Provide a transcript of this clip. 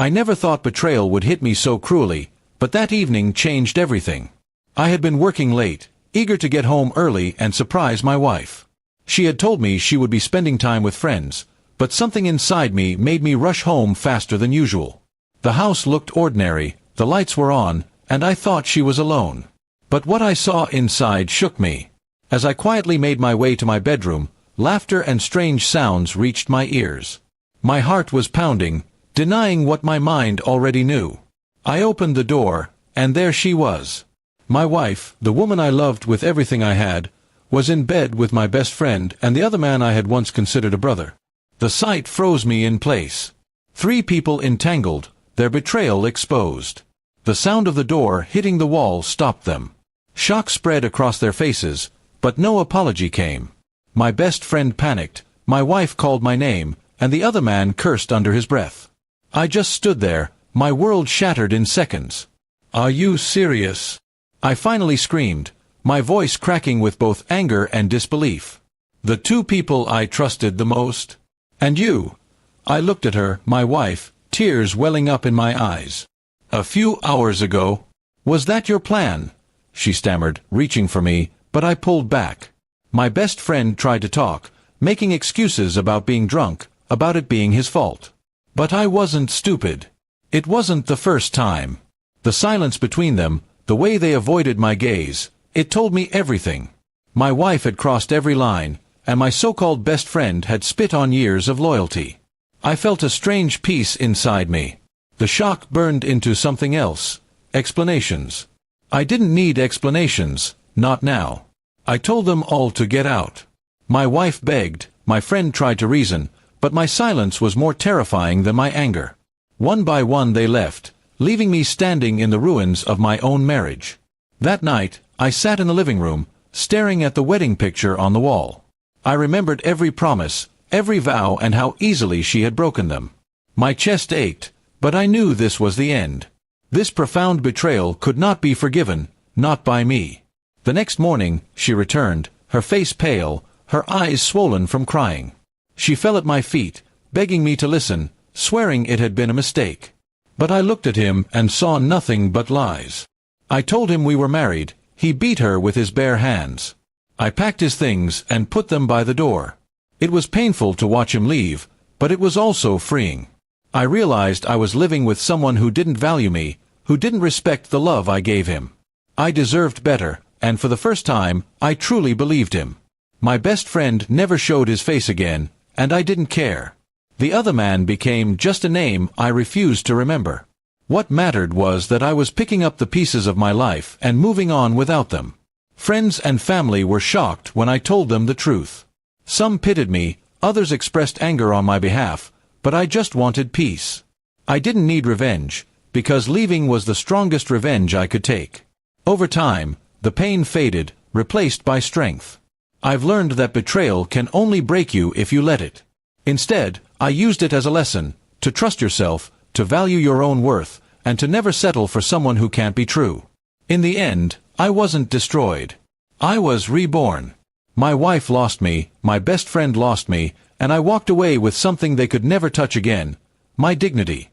I never thought betrayal would hit me so cruelly, but that evening changed everything. I had been working late, eager to get home early and surprise my wife. She had told me she would be spending time with friends, but something inside me made me rush home faster than usual. The house looked ordinary, the lights were on, and I thought she was alone. But what I saw inside shook me. As I quietly made my way to my bedroom, laughter and strange sounds reached my ears. My heart was pounding, denying what my mind already knew. I opened the door, and there she was. My wife, the woman I loved with everything I had, was in bed with my best friend and the other man I had once considered a brother. The sight froze me in place. 3 people entangled, their betrayal exposed. The sound of the door hitting the wall stopped them. Shock spread across their faces, but no apology came. My best friend panicked, my wife called my name, and the other man cursed under his breath. I just stood there, my world shattered in seconds. "Are you serious?" I finally screamed, my voice cracking with both anger and disbelief. "The 2 people I trusted the most? And you?" I looked at her, my wife, tears welling up in my eyes. "A few hours ago." "Was that your plan?" she stammered, reaching for me, but I pulled back. My best friend tried to talk, making excuses about being drunk, about it being his fault. But I wasn't stupid. It wasn't the first time. The silence between them, the way they avoided my gaze, it told me everything. My wife had crossed every line, and my so-called best friend had spit on years of loyalty. I felt a strange peace inside me. The shock burned into something else. Explanations. I didn't need explanations, not now. I told them all to get out. My wife begged, my friend tried to reason, but my silence was more terrifying than my anger. One by one they left, leaving me standing in the ruins of my own marriage. That night, I sat in the living room, staring at the wedding picture on the wall. I remembered every promise, every vow, and how easily she had broken them. My chest ached, but I knew this was the end. This profound betrayal could not be forgiven, not by me. The next morning, she returned, her face pale, her eyes swollen from crying. She fell at my feet, begging me to listen, swearing it had been a mistake. But I looked at him and saw nothing but lies. I told him we were married. He beat her with his bare hands. I packed his things and put them by the door. It was painful to watch him leave, but it was also freeing. I realized I was living with someone who didn't value me, who didn't respect the love I gave him. I deserved better, and for the first time, I truly believed him. My best friend never showed his face again, and I didn't care. The other man became just a name I refused to remember. What mattered was that I was picking up the pieces of my life and moving on without them. Friends and family were shocked when I told them the truth. Some pitied me, others expressed anger on my behalf, but I just wanted peace. I didn't need revenge, because leaving was the strongest revenge I could take. Over time, the pain faded, replaced by strength. I've learned that betrayal can only break you if you let it. Instead, I used it as a lesson, to trust yourself, to value your own worth, and to never settle for someone who can't be true. In the end, I wasn't destroyed. I was reborn. My wife lost me, my best friend lost me, and I walked away with something they could never touch again: my dignity.